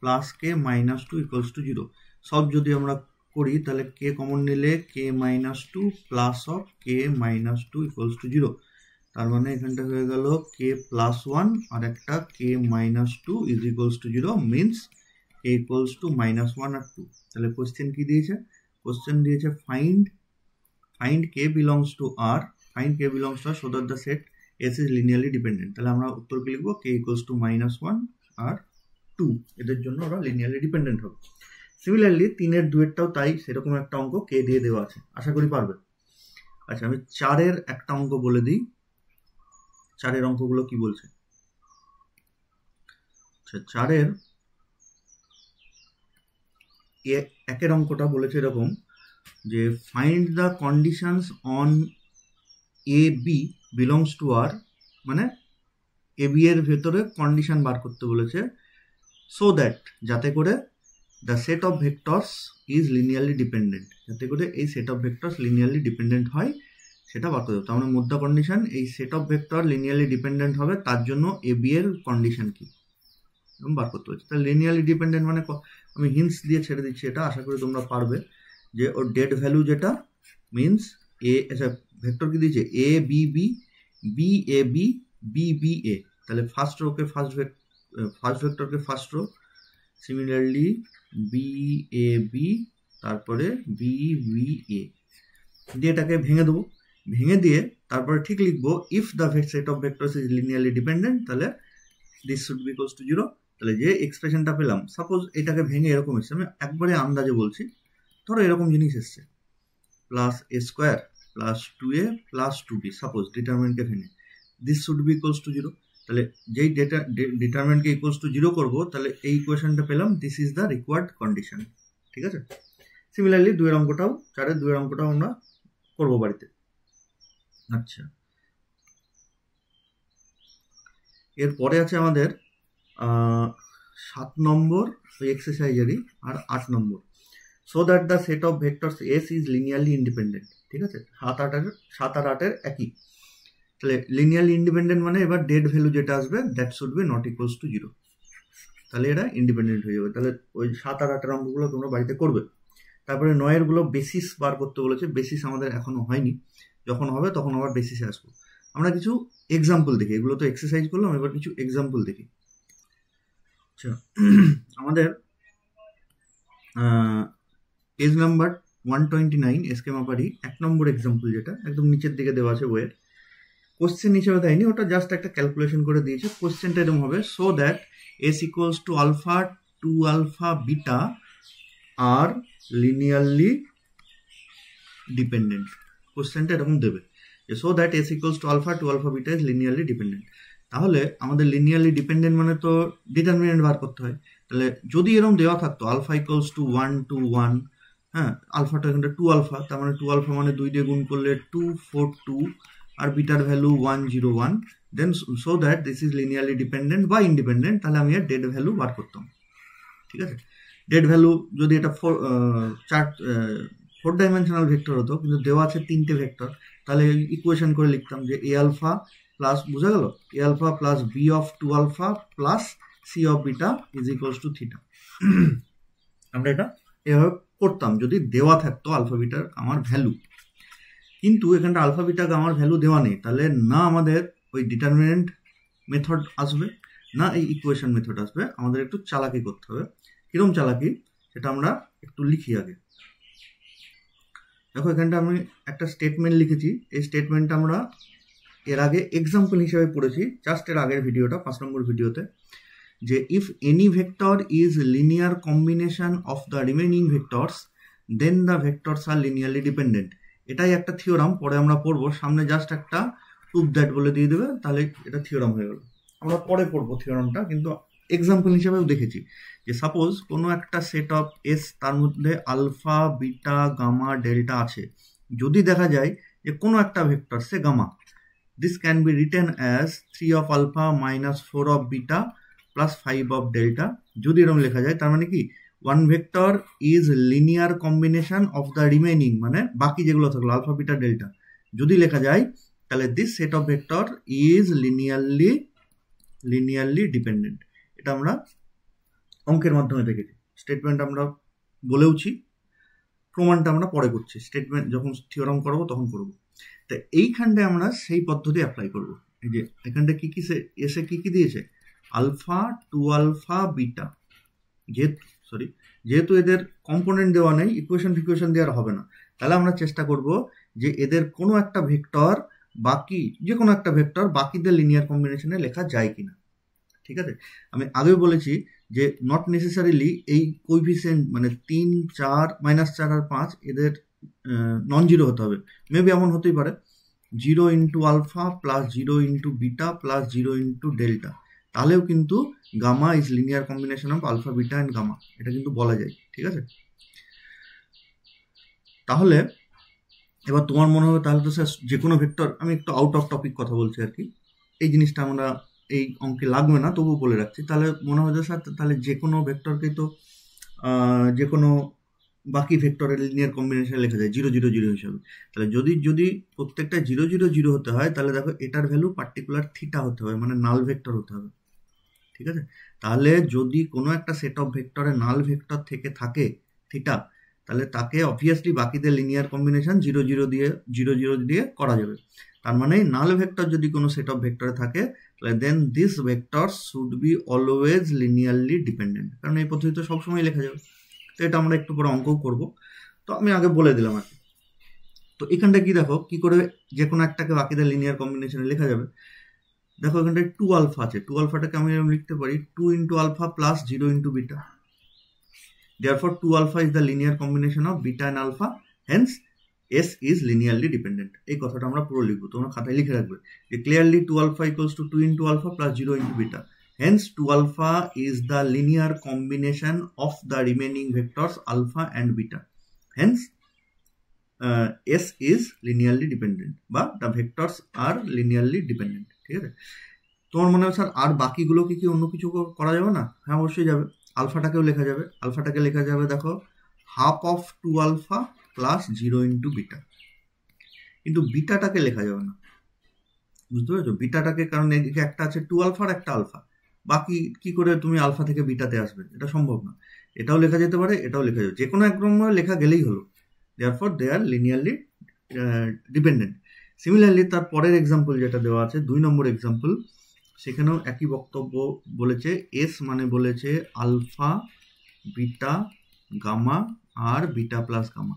plus k -2 equals to 0। Solve যদি আমরা করি তাহলে কে কমন নিলে k -2 plus of k -2 equals to 0, তার মানে এখানটা হয়ে গেল কে +1 আর একটা k -2 is equals to 0, means k equals to -1 আর 2। তাহলে কোশ্চেন কি দিয়েছে, কোশ্চেন দিয়েছে find k belongs to R, find k belongs to R so that the set S is linearly dependent. তাহলে আমরা উত্তর কি লিখবো, কে ইকুয়ালস টু -1 আর 2, এদের জন্য ওরা লিনিয়ারলি ডিপেন্ডেন্ট হবে। সিমিলারলি 3-এর 2-এরটাও তাই, সেরকম একটা অঙ্ক কে দিয়ে দেওয়া আছে, আশা করি পারবে। আচ্ছা, আমি 4-এর একটা অঙ্ক বলে দিই, 4-এর অঙ্কগুলো কি বলছে। আচ্ছা, 4-এর 1-এর অঙ্কটা বলেছে এরকম যে find the conditions on a b belongs to R, মানে এ বি এর ভেতরে কন্ডিশন বার করতে বলেছে, সো দ্যাট, যাতে করে the set of vectors is linearly dependent, যাতে করে এই set of vectors linearly dependent হয় সেটা বার করে দেবো। তার মানে মধ্যা কন্ডিশন, এই set of vector linearly dependent হবে, তার জন্য এ বি এর কন্ডিশন কি বার করতে হচ্ছে। তাহলে লিনিয়ারলি ডিপেন্ডেন্ট মানে আমি হিন্টস দিয়ে ছেড়ে দিচ্ছি, এটা আশা করি তোমরা পারবে, যে ওর ডেড ভ্যালু যেটা মিনস এ, আচ্ছা ভেক্টর কি দিয়েছে, a b b, b a b, b b a, তাহলে ফার্স্ট রোকে ফার্স্ট ভেক্টরকে first row, similarly b a b, তারপরে বি বি এ দিয়ে এটাকে ভেঙে দেবো, ভেঙে দিয়ে তারপরে ঠিক লিখবো if the set of vectors is linearly dependent, তাহলে this should be equals to 0। তাহলে যে এক্সপ্রেশনটা পেলাম, সাপোজ এটাকে ভেঙে এরকম এসছে, আমি একবারে আন্দাজে বলছি, ধরো এরকম জিনিস এসছে, plus a square plus 2a plus 2b, suppose ডিটারমিনেন্টকে ভেঙে this should be equals to 0। তাহলে যেই ডিটারমিনেন্টকে ইকুয়ালস টু 0 করবো, তাহলে এই ইকুয়েশনটা পেলাম, this is the required condition. ঠিক আছে, সিমিলারলি 2 এর অঙ্কটাও, 4 এর 2 এর অঙ্কটাও আমরা করবো বাড়িতে। আচ্ছা, এরপরে আছে আমাদের 7 নম্বর ওই এক্সারসাইজেরই, আর 8 নম্বর, so that the set of vectors S is linearly independent. ঠিক আছে, 7 আর 8 একই। তাহলে লিনিয়ারলি ইন্ডিপেন্ডেন্ট মানে এবার ডেড ভ্যালু যেটা আসবে that should be not equals to 0, তাহলে এরা ইন্ডিপেন্ডেন্ট হয়ে যাবে। তাহলে ওই 7 আর 8 অঙ্কগুলো তোমরা বাড়িতে করবে। তারপরে 9 এরগুলো বেসিস বার করতে বলেছে, বেসিস আমাদের এখনো হয়নি, যখন হবে তখন আবার বেসিসে আসবো। আমরা কিছু এক্সাম্পল দেখি, এগুলো তো এক্সারসাইজ করলাম, এবার কিছু এক্সাম্পল দেখি। আচ্ছা, আমাদের পেজ নাম্বার 129 এসকে মাপারি 1 নম্বর এক্সাম্পল, যেটা একদম নিচের দিকে দেওয়া আছে বইয়ের, কোশ্চেন হিসেবে দেয়নি, ওটা জাস্ট একটা ক্যালকুলেশন করে দিয়েছে। কোশ্চেনটা এরকম হবে, so that S equals to alpha two alpha beta are linearly dependent. কোশ্চেনটা এরকম দেবে যে so that S equals to alpha two alpha beta is linearly dependent. তাহলে আমাদের লিনিয়ারলি ডিপেন্ডেন্ট মানে তো ডিটারমিনেন্ট বার করতে হয়। তাহলে যদি এরকম দেওয়া থাকতো আলফা ইকুয়ালস টু 1 2 1, হ্যাঁ, আলফাটা এখানটা 2 আলফা, তার মানে 2 আলফা মানে 2 দিয়ে গুণ করলে 2 4 2, আর বিটার value 1 0 1, then so that this is linearly dependent বা ইন্ডিপেন্ডেন্ট, তাহলে আমি এর ডেড ভ্যালু বার করতাম। ঠিক আছে, ডেড ভ্যালু যদি এটা 4 ডাইমেনশনাল ভেক্টর হতো, কিন্তু দেওয়া আছে 3টে ভেক্টর, তাহলে ইকুয়েশন করে লিখতাম যে এ আলফা প্লাস, বোঝা গেল, a alpha plus b of 2 alpha plus c of beta is equals to theta. আমরা এটা এভাবে করতাম যদি দেওয়া থাকতো আলফা বিটার আমার ভ্যালু। কিন্তু এখানটা আলফা বিটা গামার ভ্যালু দেওয়া নেই, তাহলে না আমাদের ওই ডিটারমিনেন্ট মেথড আসবে, না এই ইকুয়েশন মেথড আসবে। আমাদের একটু চালাকি করতে হবে। কিরকম চালাকি সেটা আমরা একটু লিখি আগে। দেখো, এখানটা আমি একটা স্টেটমেন্ট লিখেছি, এই স্টেটমেন্টটা আমরা এর আগে এক্সাম্পল হিসেবে পড়েছি, জাস্ট এর আগের ভিডিওটা 5 নম্বর ভিডিওতে, যে if any vector is linear combination of the remaining vectors then the vectors are linearly dependent. এটাই একটা থিওরাম, পরে আমরা পড়বো, সামনে জাস্ট একটা প্রুফ দ্যাট বলে দিয়ে দেবে, তাহলে এটা থিওরাম হয়ে গেল। আমরা পরে পড়বো থিওরামটা, কিন্তু এক্সাম্পল হিসেবেও দেখেছি যে সাপোজ কোনো একটা সেট অফ এস, তার মধ্যে আলফা বিটা গামা ডেল্টা আছে, যদি দেখা যায় যে কোনো একটা ভেক্টর সে gamma, this can be written as 3 of alpha minus 4 of beta plus 5 of delta. যদি এরকম লেখা যায়, তার মানে কি one vector is linear combination of the remaining, মানে বাকি যেগুলো থাকলো আলফা বিটা ডেল্টা, যদি লেখা যায়, তাহলে this set of vector is linearly dependent. এটা আমরা অঙ্কের মাধ্যমে দেখেছি, স্টেটমেন্ট আমরা বলেওছি, প্রমাণটা আমরা পরে করছি, স্টেটমেন্ট যখন থিওরাম করবো তখন করবো। তা এইখানটায় আমরা সেই পদ্ধতি অ্যাপ্লাই করব। এই যে এখানটা কি কি এসে কি কি দিয়েছে, আলফা টু আলফা বিটা, যেহেতু এদের কম্পোনেন্ট দেওয়া নেই, ইকুয়েশন দেওয়ার হবে না, তাহলে আমরা চেষ্টা করব যে এদের কোনো একটা ভেক্টর বাকি, যে কোনো একটা ভেক্টর বাকিদের লিনিয়ার কম্বিনেশনে লেখা যায় কিনা। ঠিক আছে, আমি আগেও বলেছি যে নট নেসেসারিলি এই কোএফিসিয়েন্ট মানে 3 4 -4 আর 5 এদের নন জিরো হতে হবে। মেবি এমন হতেই পারে 0 into alpha plus 0 into beta plus 0 into delta, তাহলেও কিন্তু gamma is linear combination of alpha beta and gamma, এটা কিন্তু বলা যায়। ঠিক আছে, তাহলে এবার তোমার মনে হবে তাহলে তো স্যার যে কোনো ভেক্টর, আমি একটু আউট অফ টপিক কথা বলছি আর কি, এই জিনিসটা আমরা এই অঙ্কে লাগবে না, তবুও বলে রাখছি। তাহলে মনে হয় যে স্যার তাহলে যে কোনো ভেক্টরকেই তো যে কোনো বাকি ভেক্টরের লিনিয়ার কম্বিনেশন লেখা যায় 0 0 0 হিসাবে। তাহলে যদি প্রত্যেকটা 0 0 0 হতে হয়, তাহলে দেখো এটার ভ্যালু পার্টিকুলার থিটা হতে হবে, মানে নাল ভেক্টর হতে হবে। ঠিক আছে, তাহলে যদি কোনো একটা সেট অফ ভেক্টরে নাল ভেক্টর থেকে থাকে থিটা, তাহলে তাকে অবভিয়াসলি বাকিদের লিনিয়ার কম্বিনেশন 0 0 দিয়ে করা যাবে। তার মানে নাল ভেক্টর যদি কোনো সেট অফ ভেক্টরে থাকে, তাহলে then this vector should be always linearly dependent, কারণ এই পদ্ধতি তো সবসময় লেখা যাবে। তো এটা আমরা একটু পরে অঙ্কও করবো, তো আমি আগে বলে দিলাম আর কি। তো এখানটা কি দেখো কি করে যে কোনো একটাকে বাকিদের লিনিয়ার কম্বিনেশনে লেখা যাবে। দেখো এখানটায় 2 আলফা আছে, 2 আলফাটাকে আমি এরকম লিখতে পারি 2 into alpha plus 0 into beta. Therefore 2 alpha is the linear combination of beta and alpha, hence S is linearly dependent। এই কথাটা আমরা পুরো লিখবো, তোমরা খাতায় লিখে রাখবে যে clearly 2 alpha equals to 2 into alpha plus 0 into beta, hence 2 alpha is the linear combination of the remaining vectors alpha and beta, hence S is linearly dependent বা the vectors are linearly dependent। ঠিক আছে, তোমার মনে হয় sir আর বাকিগুলোকে কি অন্য কিছু করা যাবে না? হ্যাঁ অবশ্যই যাবে। আলফাটাকেও লেখা যাবে, আলফাটাকে লেখা যাবে দেখো half of 2 alpha plus 0 into beta, কিন্তু বিটাটাকে লেখা যাবে না, বুঝতে পেরেছো? বিটাটাকে, কারণ এদিকে একটা আছে 2 আলফার একটা আলফা, বাকি কি করে তুমি আলফা থেকে বিটাতে আসবে, এটা সম্ভব না। এটাও লেখা যেতে পারে, এটাও লেখা যাবে, যে কোনো একরকম লেখা গেলেই হলো। therefore they are linearly dependent। Similarly তার পরের এক্সাম্পল যেটা দেওয়া আছে 2 নম্বর এক্সাম্পল, সেখানেও একই বক্তব্য বলেছে। এস মানে বলেছে আলফা, বিটা, গামা আর বিটা প্লাস গামা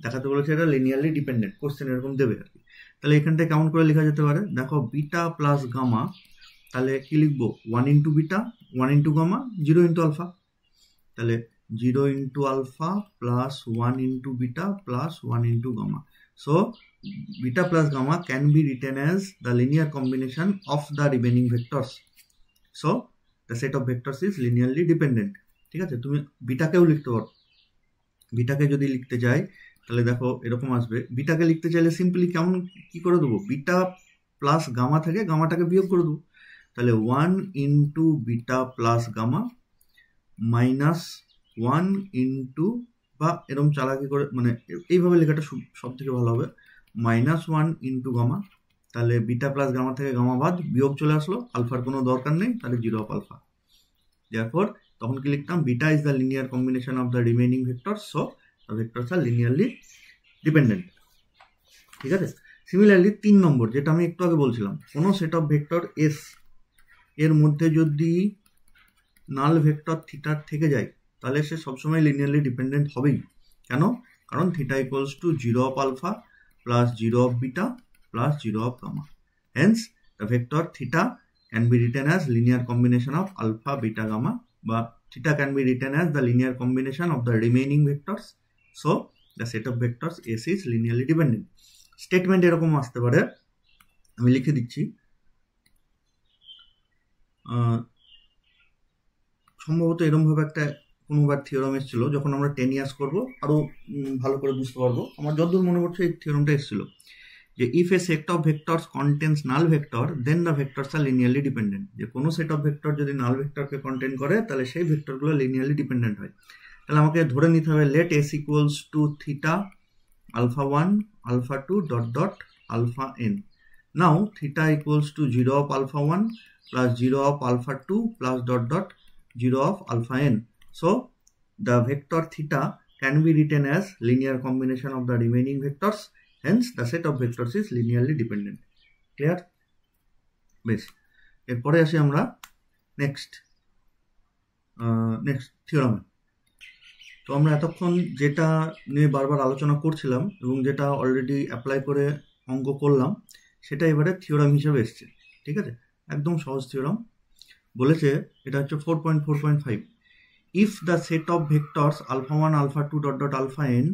দেখাতে বলেছে, এটা লিনিয়ারলি ডিপেন্ডেন্ট। কোশ্চেন এরকম দেবে আর কি। তাহলে এখানটায় কেমন করে লেখা যেতে পারে, দেখো বিটা প্লাস গামা, তাহলে কি লিখবো 1 into beta 1 into gamma 0 into alpha, তাহলে 0 into alpha plus 1 into beta plus 1 into gamma. So beta plus gamma can be written as the linear combination of the remaining vectors, so the set of vectors is linearly dependent। ঠিক আছে, তুমি বিটাকেও লিখতে পারো, বিটাকে যদি লিখতে চাই তাহলে দেখো এরকম আসবে। বিটাকে লিখতে চাইলে সিম্পলি কেমন কি করে দেবো, বিটা প্লাস গামা থেকে গামাটাকে বিয়োগ করে দেবো, তাহলে 1 into beta plus gamma minus 1 into, বা এরকম চালাকি করে মানে এইভাবে লেখাটা সব থেকে ভালো হবে, -1 ইন্টু গামা, তাহলে বিটা প্লাস গামা থেকে গামা বাদ, বিয়োগ চলে আসলো, আলফার কোনো দরকার নেই, তাহলে 0 অফ আলফা। therefore তখন কি লিখতাম, beta is the linear combination of the remaining vectors, so the vectors are linearly dependent. ঠিক আছে, সিমিলারলি 3 নম্বর যেটা আমি একটু আগে বলছিলাম, কোনো সেট অফ ভেক্টর এস এর মধ্যে যদি নাল ভেক্টর থিটার থেকে যায় তাহলে সে সবসময় লিনিয়ারলি ডিপেন্ডেন্ট হবেই। কেন? কারণ theta equals to 0 of alpha plus 0 of beta plus 0 of gamma, hence the vector theta can be written as linear combination of alpha, beta, gamma, but theta can be written as the linear combination of the remaining vectors, so the set of vectors S is linearly dependent। statement এরকম আসতে পারে, আমি লিখে দিচ্ছি, সম্ভবত এরকম ভাবে একটা কোনোবার থিওরাম এসেছিল, যখন আমরা 10 ইয়ার্স করবো আরো ভালো করে বুঝতে পারবো। আমার যতদূর মনে পড়ছে এই থিওরামটা এসেছিল যে if a set of vectors contains null vector then the vectors are linearly dependent, যে কোনো সেট অফ ভেক্টর যদি নাল ভেক্টরকে কন্টেন করে তাহলে সেই ভেক্টরগুলো লিনিয়ারলি ডিপেন্ডেন্ট হয়। তাহলে আমাকে ধরে নিতে হবে let S equals to theta alpha 1 alpha 2 dot dot alpha n। Now theta equals to 0 of alpha 1 plus 0 of alpha 2 plus dot dot 0 of alpha n, so the vector theta can be written as linear combination of the remaining vectors, hence the set of vectors is linearly dependent। clear? বেশ, এরপরে আসি আমরা next থিওরামে। তো আমরা এতক্ষণ যেটা নিয়ে বারবার আলোচনা করছিলাম এবং যেটা অলরেডি অ্যাপ্লাই করে অঙ্ক করলাম, সেটা এবারে থিওরাম হিসেবে এসছে। ঠিক আছে, একদম সহজ থিওরাম বলেছে, এটা হচ্ছে 4.4.5। if the set of vectors alpha 1 alpha 2 dot dot alpha n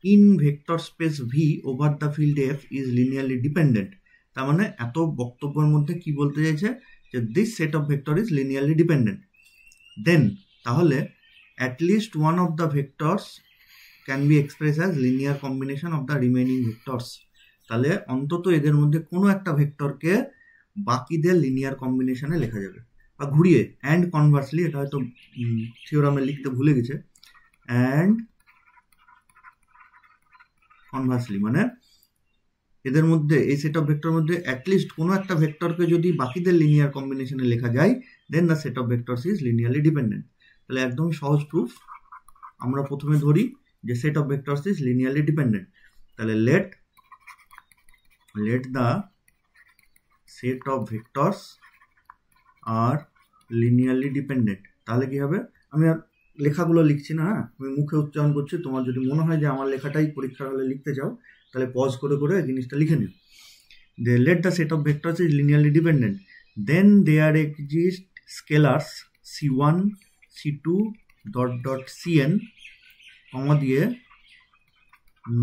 in vector space V over the field F is linearly dependent, তার মানে এত বক্তব্যের মধ্যে কি বলতে চাইছে যে this set of vector is linearly dependent, then তাহলে at least one of the vectors can be expressed as linear combination of the remaining vectors, তাহলে অন্তত এদের মধ্যে কোনো একটা ভেক্টরকে বাকিদের লিনিয়ার কম্বিনেশনে লেখা যাবে, বা ঘুরিয়ে অ্যান্ড কনভার্সলি, এটা হয়তো থিওরামে লিখতে ভুলে গেছে, অ্যান্ড কনভার্সলি মানে এদের মধ্যে এই সেট অফ ভেক্টর মধ্যে অ্যাটলিস্ট কোনো একটা ভেক্টরকে যদি বাকিদের লিনিয়ার কম্বিনেশনে লেখা যায় then the set of vectors is linearly dependent. তাহলে একদম সহজ প্রুফ, আমরা প্রথমে ধরি যে set of vectors is linearly dependent, তাহলে let the set of vectors are linearly dependent. তাহলে কি হবে, আমি আর লেখাগুলো লিখছি না, আমি মুখে উচ্চারণ করছি, তোমার যদি মনে হয় যে আমার লেখাটাই পরীক্ষার হলে লিখতে চাও তাহলে পজ করে করে এই জিনিসটা লিখে নিও। let the set of vectors is linearly dependent, then there exist scalars c1 c2 dot cn comma দিয়ে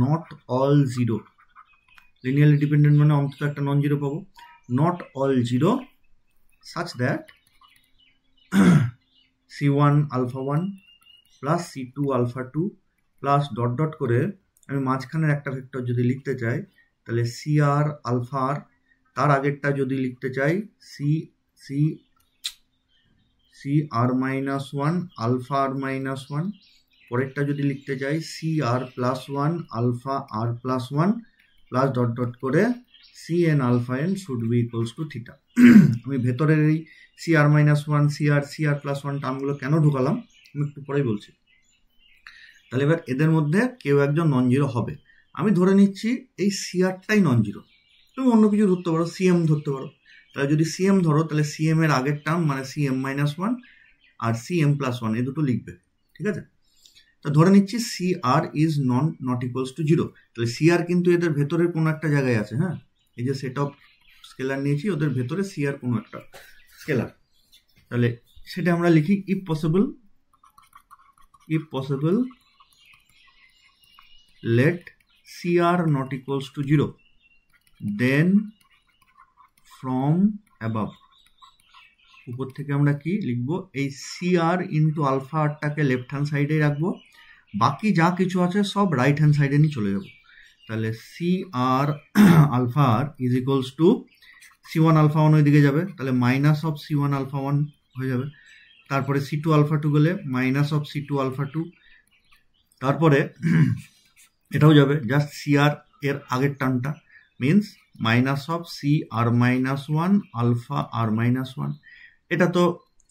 not all zero, linearly dependent মানে অন্তত একটা নন জিরো পাবো, not all zero such that c1 alpha 1 plus c2 alpha 2 plus dot dot করে আমি মাঝখানের একটা vector যদি লিখতে চাই তাহলে cr alpha r, তার আগেরটা যদি লিখতে চাই cr minus 1 alpha r minus 1, পরেরটা যদি লিখতে চাই cr plus 1 alpha r plus 1 plus dot dot করে cn alpha n should be equals to theta. আমি ভেতরের এই cr minus 1 cr plus 1 টার্মগুলো কেন ঢোকালাম আমি একটু পরেই বলছি। তাহলে এবার এদের মধ্যে কেউ একজন নন জিরো হবে। আমি ধরে নিচ্ছি এই সিআরটাই নন জিরো, তুমি অন্য কিছু ধরতে পারো, সিএম ধরতে পারো। তাহলে যদি সিএম ধরো তাহলে সিএম এর আগের টার্ম মানে সিএম মাইনাস 1 আর সিএম প্লাস 1 এই দুটো লিখবে, ঠিক আছে? তো ধরে নিচ্ছি CR is not equals to zero, তাহলে সিআর কিন্তু এদের ভেতরের কোনো একটা জায়গায় আছে। হ্যাঁ, এই যে সেট অফ স্কেলার নিয়েছি ওদের ভেতরে সিআর কোনো একটা স্কেলার, তাহলে সেটা আমরা লিখি if possible let cr not equals to 0, then from above, উপর থেকে আমরা কি লিখবো, এই cr ইন্টু আলফা আরটাকে লেফট হ্যান্ড সাইডে রাখবো, বাকি যা কিছু আছে সব রাইট হ্যান্ড সাইডে নিয়ে চলে যাবো। তাহলে cr alpha r is equals to c1 alpha 1 ওইদিকে যাবে, তাহলে মাইনাস অফ c1 আলফা 1 হয়ে যাবে, তারপরে c2 আলফা 2 গেলে মাইনাস অফ c2 আলফা 2, তারপরে এটাও যাবে জাস্ট সিআর এর আগের টার্মটা means minus of c r minus 1 alpha r minus 1, এটা তো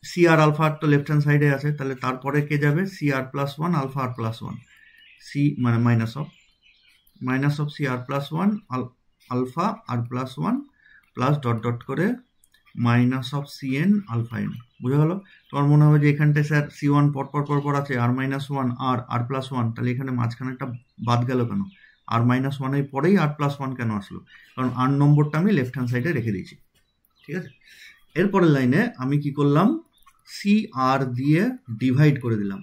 সি আর আলফা আর তো লেফট হ্যান্ড সাইডে আছে, তাহলে তারপরে কে যাবে c r plus 1 alpha r plus 1, c মানে minus of c r plus 1 alpha r plus 1 plus dot dot করে minus of c n alpha n. বুঝা গেল? তোমার মনে হবে যে এখানটায় স্যার c1 পর আছে আর মাইনাস 1 আর প্লাস 1, তাহলে এখানে মাঝখানে একটা বাদ গেল কেন, আর মাইনাস 1 এর পরেই আর প্লাস 1 কেন আসলো, কারণ আর নম্বরটা আমি লেফট হ্যান্ড সাইডে রেখে দিয়েছি, ঠিক আছে? এরপরের লাইনে আমি কি করলাম, সি আর দিয়ে ডিভাইড করে দিলাম,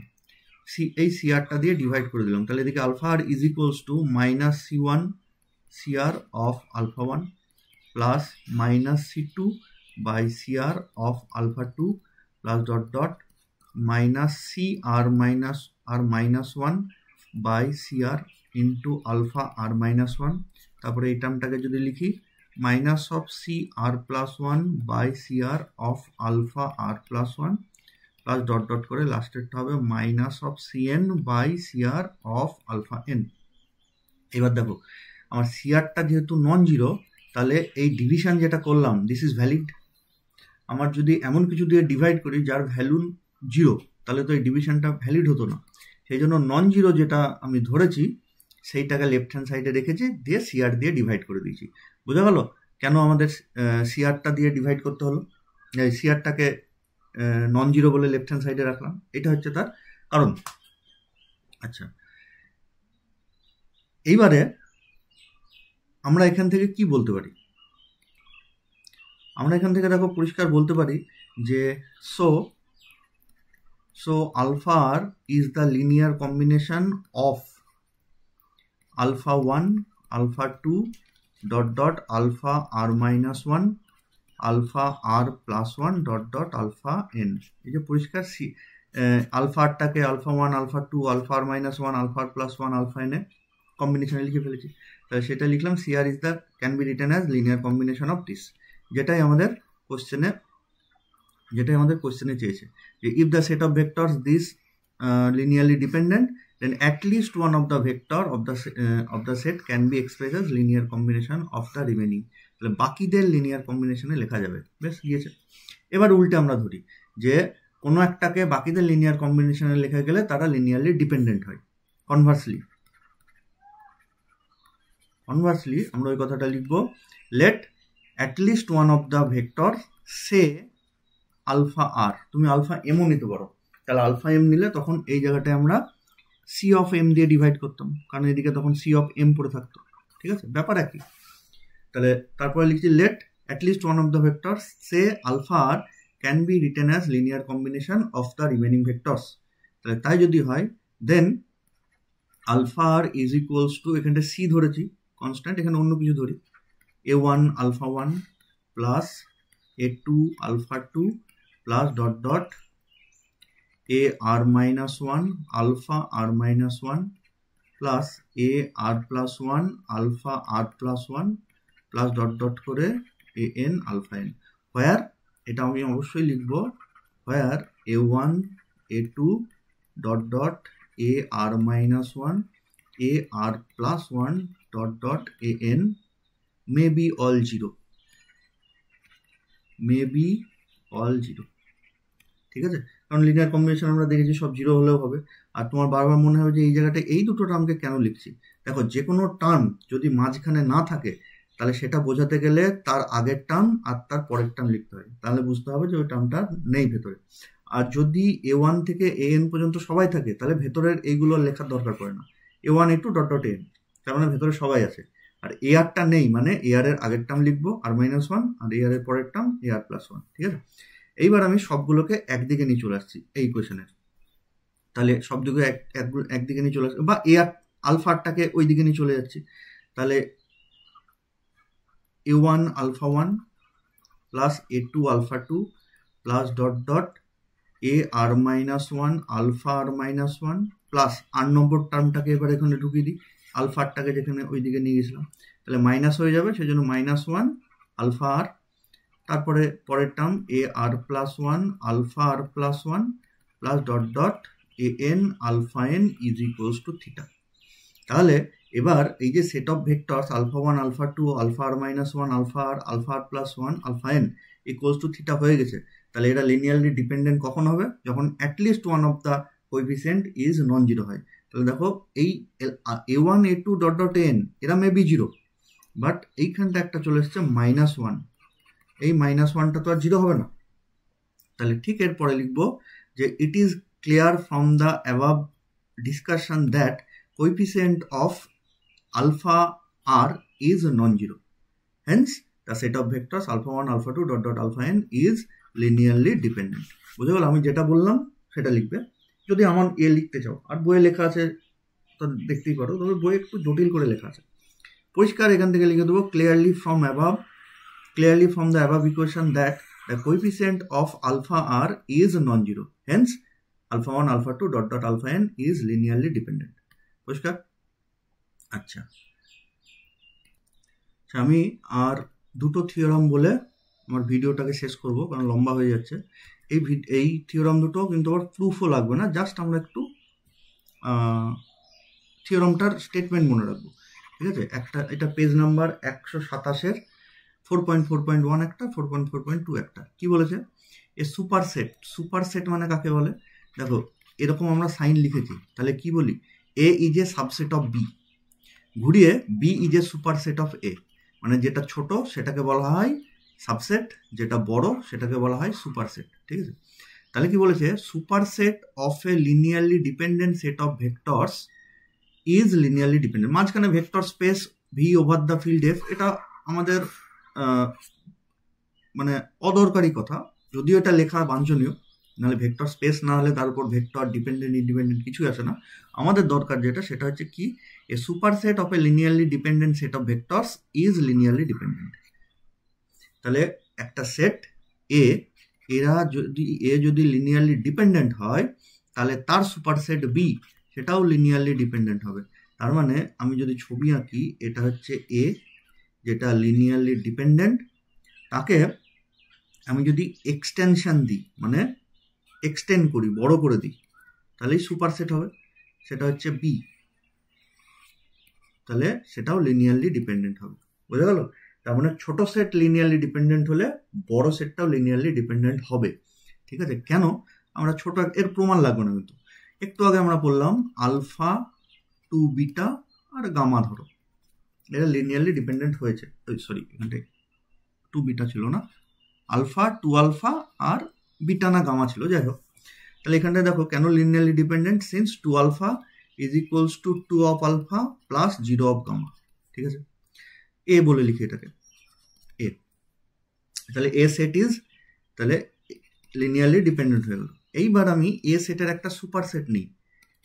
এই সি আরটা দিয়ে ডিভাইড করে দিলাম, তাহলে এদিকে alpha r is equals to minus c1 cr of alpha 1 plus minus c2 by cr of alpha 2 plus dot dot minus cr minus 1 by cr into alpha r minus 1, তারপরে এই টার্মটাকে যদি লিখি minus of cr plus 1 by cr of alpha r plus 1 plus dot dot করে লাস্টেরটা হবে minus of cn by cr of alpha n। এবার দেখো আমার সিআরটা যেহেতু নন জিরো, তাহলে এই ডিভিশন যেটা করলাম দিস ইজ ভ্যালিড। আমার যদি এমন কিছু দিয়ে ডিভাইড করি যার ভ্যালু জিরো, তাহলে তো এই ডিভিশনটা ভ্যালিড হতো না, সেই জন্য নন জিরো যেটা আমি ধরেছি সেইটাকে লেফট হ্যান্ড সাইডে রেখেছি, দিয়ে সিআর দিয়ে ডিভাইড করে দিয়েছি। বোঝা গেল কেন আমাদের সিআরটা দিয়ে ডিভাইড করতে হলো, সিআরটাকে নন জিরো বলে লেফট হ্যান্ড সাইডে রাখলাম, এটা হচ্ছে তার কারণ। আচ্ছা, এইবারে আমরা এখান থেকে কি বলতে পারি, আমরা এখান থেকে দেখো পরিষ্কার বলতে পারি যে so alpha r is the linear combination of alpha 1 alpha 2 dot dot alpha r minus 1 alpha r plus 1 dot dot alpha n. এই যে পরিষ্কার আলফা আরটাকে alpha 1 alpha 2 alpha r minus 1 alpha r plus 1 alpha এনে কম্বিনেশনে লিখে ফেলেছি, তাহলে সেটা লিখলাম cr is the can be written as linear combination of this, যেটাই আমাদের কোশ্চেনে চেয়েছে যে if the set of vectors this linearly dependent then at least one of the vector of the set can be express as linear combination of the remaining, তাহলে বাকিদের linear কম্বিনেশনে লেখা যাবে। বেশ গিয়েছে। এবার উল্টে আমরা ধরি যে কোনো একটাকে বাকিদের লিনিয়ার কম্বিনেশনে লেখা গেলে তারা লিনিয়ারলি ডিপেন্ডেন্ট হয়। কনভার্সলি আমরা ওই কথাটা লিখবো, late at least one of the vector say alpha r, তুমি আলফা এমও নিতে পারো, তাহলে আলফা এম নিলে তখন এই জায়গাটায় আমরা সি অফ এম দিয়ে ডিভাইড করতাম, কারণ এদিকে তখন সি অফ এম পড়ে থাকতো, ঠিক আছে? ব্যাপার একই। তাহলে তারপরে লিখছি let at least one of the vectors say alpha r can be written as linear combination of the remaining vectors. তাহলে তাই যদি হয় then alpha r is equals to, এখানটা সি ধরেছি কনস্ট্যান্ট, এখানে অন্য কিছু ধরি, a1 alpha 1 plus a2 alpha 2 plus dot dot a r minus 1 alpha r minus 1 plus a r plus 1 alpha r plus 1 plus dot dot করে a n alpha n, হোয়ার এটা আমি অবশ্যই লিখবো হোয়ার a1 a2 dot dot a r minus 1 a r plus 1 dot dot a n may be all 0, may be all 0, ঠিক আছে? কারণ linear combination আমরা দেখেছি সব 0 হলেও হবে। আর তোমার বারবার মনে হবে যে এই জায়গাটা এই দুটো টার্মকে কেন লিখছি। দেখো যে কোনো টার্ম যদি মাঝখানে না থাকে তাহলে সেটা বোঝাতে গেলে তার আগের টার্ম আর তার পরের টার্ম লিখতে হয়, তাহলে বুঝতে হবে যে ওই টার্মটা নেই ভেতরে। আর যদি a1 থেকে an পর্যন্ত সবাই থাকে তাহলে ভেতরের এইগুলো লেখার দরকার পড়ে না, a1 a2 dot dot an, তার মানে ভেতরে সবাই আছে। আর এআরটা নেই মানে এআর এর আগের টার্ম লিখবো r-1 আর এআর এর পরের টার্ম ar+1, ঠিক আছে? এইবার আমি সবগুলোকে একদিকে নিয়ে চলে আসছি এই কোয়েশনের, তাহলে সবদিকে একদিকে নিয়ে চলে আসছি, বা এআর আলফাটাকে ওই দিকে নিয়ে চলে যাচ্ছি। তাহলে a1 alpha 1 plus a2 alpha 2 plus dot dot ar-1 alpha r-1 plus 8 নম্বর টার্মটাকে এবার এখানে ঢুকিয়ে দিই, আলফারটাকে যেখানে ওই দিকে নিয়ে গেছিলাম, তাহলে মাইনাস হয়ে যাবে, সেই জন্য -1 আলফা আর, তারপরে পরের term ar+1 alpha r+1 plus dot dot an alpha n is equals to theta. তাহলে এবার এই যে set of vectors alpha 1 alpha 2 alpha r-1 alpha r alpha r+1 alpha n equals to theta হয়ে গেছে। তাহলে এরা লিনিয়ারলি ডিপেন্ডেন্ট কখন হবে? যখন at least one of the coefficient is non zero হয়। তাহলে দেখো এই a1 a2 dot dot n এরা মে বি জিরো, বাট এইখানটা একটা চলে এসছে -1, এই -1টা তো আর জিরো হবে না। তাহলে ঠিক এরপরে লিখবো যে it is clear from the above discussion that coefficient of alpha r is non zero, hence the set of vectors alpha 1 alpha 2 dot dot alpha n is linearly dependent. বুঝে গেল? আমি যেটা বললাম সেটা লিখবে যদি আমার লিখতে চাও, আর বইয়ে লেখা আছে তো দেখতেই পারো, তবে বই একটু জটিল করে লেখা আছে। পরিষ্কার এখান থেকে লিখে দেবো clearly from the above equation that the coefficient of alpha r is non zero, hence alpha 1 alpha 2 dot dot alpha n is linearly dependent. পরিষ্কার? আচ্ছা, আমি আর দুটো থিওরাম বলে আমার ভিডিওটাকে শেষ করব, কারণ লম্বা হয়ে যাচ্ছে। এই থিওরাম দুটো কিন্তু আবার প্রুফও লাগবে না, জাস্ট আমরা একটু থিওরামটার স্টেটমেন্ট মনে রাখবো, ঠিক আছে? একটা এটা পেজ নাম্বার 127-এর 4.4.1 একটা, 4.4.2 একটা। কি বলেছে? এ সুপারসেট মানে কাকে বলে? দেখো এরকম আমরা সাইন লিখেছি, তাহলে কি বলি? A is a subset of b, ঘুরিয়ে b is a superset of a, মানে যেটা ছোট সেটাকে বলা হয় সাবসেট, যেটা বড় সেটাকে বলা হয় সুপারসেট, ঠিক আছে? তাহলে কি বলেছে? Superset of a linearly dependent set of vectors is linearly dependent. মাঝখানে vector space V over the field F, এটা আমাদের মানে অদরকারি কথা, যদিও এটা লেখা বাঞ্ছনীয়, নাহলে ভেক্টর স্পেস না হলে তার উপর ভেক্টর ডিপেন্ডেন্ট ইন্ডিপেন্ডেন্ট কিছুই আসে না। আমাদের দরকার যেটা সেটা হচ্ছে কি, a superset of a linearly dependent set of vectors is linearly dependent. তাহলে একটা সেট যদি লিনিয়ারলি ডিপেন্ডেন্ট হয় তাহলে তার সুপারসেট বি সেটাও লিনিয়ারলি ডিপেন্ডেন্ট হবে। তার মানে আমি যদি ছবি আঁকি, এটা হচ্ছে এ যেটা লিনিয়ারলি ডিপেন্ডেন্ট, তাকে আমি যদি এক্সটেনশন দিই মানে এক্সটেন্ড করি, বড় করে দিই, তাহলেই সুপারসেট হবে, সেটা হচ্ছে বি, তাহলে সেটাও লিনিয়ারলি ডিপেন্ডেন্ট হবে। বোঝা গেল? তার মানে ছোট সেট লিনিয়ারলি ডিপেন্ডেন্ট হলে বড় সেটটাও লিনিয়ারলি ডিপেন্ডেন্ট হবে, ঠিক আছে? কেন? আমরা ছোট এর প্রমাণ লাগবে না, কিন্তু একটু আগে আমরা বললাম আলফা টু বিটা আর গামা, ধরো এটা লিনিয়ারলি ডিপেন্ডেন্ট হয়েছে, সরি এখানটায় টু বিটা ছিল না, আলফা টু আলফা আর বিটা না গামা ছিল, যাই হোক। তাহলে এখানটায় দেখো কেন linearly dependent, since 2 alpha is equals to 2 of alpha plus 0 of gamma, ঠিক আছে? এ বলে লিখি এটাকে। তাহলে এ সেট ইজ তাহলে লিনিয়ারলি ডিপেন্ডেন্ট হয়ে গেল। এইবার আমি এ সেটের একটা সুপার সেট নিই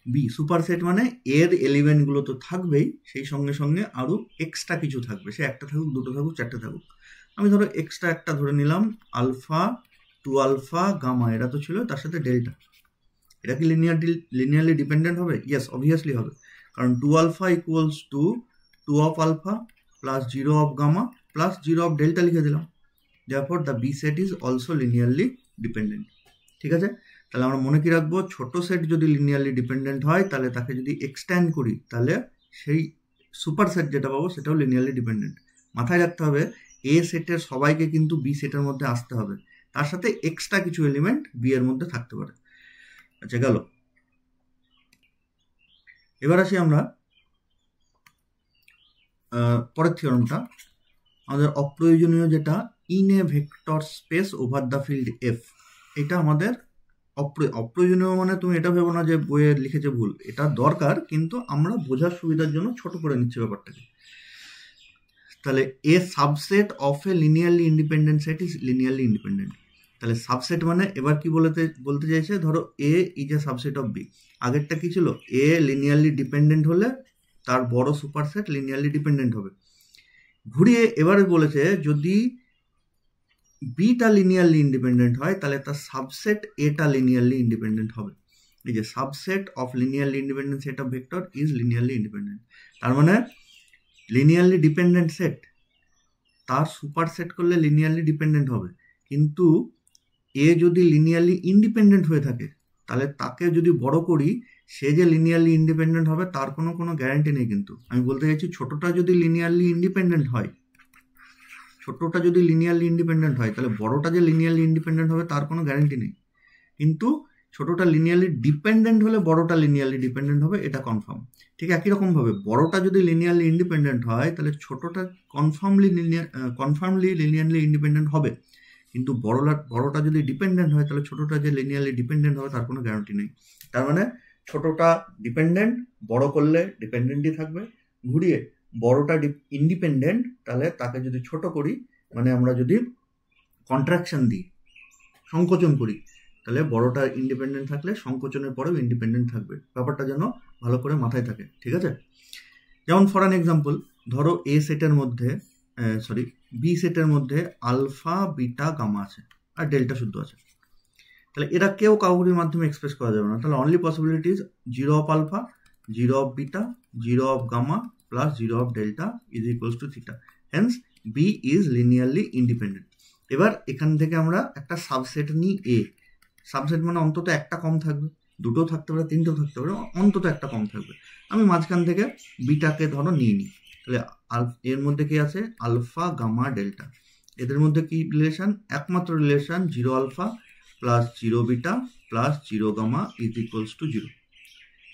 বি। সুপার সেট মানে এর এলিমেন্টগুলো তো থাকবেই, সেই সঙ্গে সঙ্গে আরও এক্সট্রা কিছু থাকবে, সে একটা থাকুক, দুটো থাকুক, চারটে থাকুক। আমি ধরো এক্সট্রা একটা ধরে নিলাম আলফা, 2 আলফা, গামা, এরা তো ছিল, তার সাথে ডেল্টা। এটা কি লিনিয়ারলি ডিপেন্ডেন্ট হবে? ইয়েস, অবভিয়াসলি হবে, কারণ 2 alpha equals to 2 of alpha plus 0 of gamma plus 0 of delta লিখে দিলাম। therefore the b set is also linearly dependent। ঠিক আছে, তাহলে আমরা মনে কি রাখবো, ছোট সেট যদি লিনিয়ারলি ডিপেন্ডেন্ট হয় তাহলে তাকে যদি এক্সটেন্ড করি তাহলে সেই সুপার সেট যেটা পাবো সেটাও লিনিয়ারলি ডিপেন্ডেন্ট। মাথায় রাখতে হবে এ সেটের সবাইকে কিন্তু বি সেটের মধ্যে আসতে হবে, তার সাথে এক্সট্রা কিছু এলিমেন্ট বি এর মধ্যে থাকতে পারে। আচ্ছা, গেল। এবার আসি আমরা পরের থিওরেমটা, আমাদের অপ্রয়োজনীয় যেটা in a vector space over the field F. এটা আমাদের অপ্রয়োজনীয় মানে তুমি এটা ভেবো না যে বইয়ে লিখেছে ভুল, এটা দরকার, কিন্তু আমরা বোঝার সুবিধার জন্য ছোট করে নিচ্ছি ব্যাপারটাকে। তাহলে a subset of a linearly independent set is linearly independent. তাহলে সাবসেট মানে এবার কি বলতে চাইছে, ধরো a is a subset of b. আগেরটা কি ছিল, এ লিনিয়ারলি ডিপেন্ডেন্ট হলে তার বড় সুপারসেট লিনিয়ারলি ডিপেন্ডেন্ট হবে। ঘুরিয়ে এবারে বলেছে যদি বিটা লিনিয়ারলি ইন্ডিপেন্ডেন্ট হয় তাহলে তার সাবসেট এটা লিনিয়ারলি ইন্ডিপেন্ডেন্ট হবে। এই যে subset of linearly independent set of vector is linearly independent. তার মানে লিনিয়ারলি ডিপেন্ডেন্ট সেট তার সুপারসেট করলে লিনিয়ারলি ডিপেন্ডেন্ট হবে, কিন্তু এ যদি লিনিয়ারলি ইন্ডিপেন্ডেন্ট হয়ে থাকে তাহলে তাকে যদি বড় করি সে যে লিনিয়ারলি ইন্ডিপেন্ডেন্ট হবে তার কোনো গ্যারান্টি নেই। কিন্তু আমি বলতে চাইছি ছোটটা যদি লিনিয়ারলি ইন্ডিপেন্ডেন্ট হয়, ছোটটা যদি লিনিয়ারলি ইন্ডিপেন্ডেন্ট হয় তাহলে বড়টা যে লিনিয়ারলি ইন্ডিপেন্ডেন্ট হবে তার কোনো গ্যারান্টি নেই, কিন্তু ছোটটা লিনিয়ারলি ডিপেন্ডেন্ট হলে বড়টা লিনিয়ারলি ডিপেন্ডেন্ট হবে, এটা কনফার্ম। ঠিক একই রকমভাবে বড়টা যদি লিনিয়ারলি ইন্ডিপেন্ডেন্ট হয় তাহলে ছোটটা কনফার্মলি লিনিয়ারলি ইন্ডিপেন্ডেন্ট হবে, কিন্তু বড়টা যদি ডিপেন্ডেন্ট হয় তাহলে ছোটটা যে লিনিয়ারলি ডিপেন্ডেন্ট হবে তার কোনো গ্যারান্টি নেই। তার মানে ছোটটা ডিপেন্ডেন্ট, বড় করলে ডিপেন্ডেন্টই থাকবে। ঘুরিয়ে বড়টা ইন্ডিপেন্ডেন্ট, তাহলে তাকে যদি ছোট করি, মানে আমরা যদি কন্ট্রাকশন দিই, সংকোচন করি, তাহলে বড়টা ইন্ডিপেন্ডেন্ট থাকলে সংকোচনের পরেও ইন্ডিপেন্ডেন্ট থাকবে। ব্যাপারটা যেন ভালো করে মাথায় থাকে, ঠিক আছে? যেমন ফর অ্যান এক্সাম্পল, ধরো এ সেটের মধ্যে বি সেটের মধ্যে আলফা, বিটা, গামা আছে আর ডেল্টা শুদ্ধ আছে। তাহলে এরা কেউ কাউরির মাধ্যমে এক্সপ্রেস করা যাবে না। তাহলে only possibilities 0 of alpha, 0 of beta, 0 of gamma plus 0 of delta is equals to theta. Hence B is linearly independent. এবার এখান থেকে আমরা একটা সাবসেট নিই এ। সাবসেট মানে অন্তত একটা কম থাকবে, দুটো থাকতে পারে, তিনটেও থাকতে পারে, অন্তত একটা কম থাকবে। আমি মাঝখান থেকে বিটাকে ধরো নিয়ে নিই। তাহলে এর মধ্যে কি আছে, আলফা, গামা, ডেল্টা। এদের মধ্যে কি রিলেশন, একমাত্র relation 0 alpha plus 0 beta plus 0 gamma is equals to 0।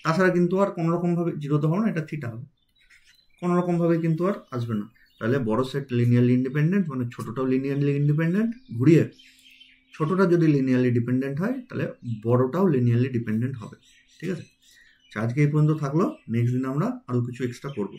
তাছাড়া কিন্তু আর কোনোরকমভাবে 0 তো হবে না, এটা থিটা হবে, কোনোরকমভাবে কিন্তু আর আসবে না। তাহলে বড় সেট লিনিয়ারলি ইন্ডিপেন্ডেন্ট, মানে ছোটটাও লিনিয়ারলি ইন্ডিপেন্ডেন্ট। ঘুরিয়ে ছোটটা যদি লিনিয়ারলি ডিপেন্ডেন্ট হয় তাহলে বড়টাও লিনিয়ারলি ডিপেন্ডেন্ট হবে, ঠিক আছে? আজকে এই পর্যন্ত থাকলো, নেক্সট দিন আমরা আরও কিছু এক্সট্রা করবো।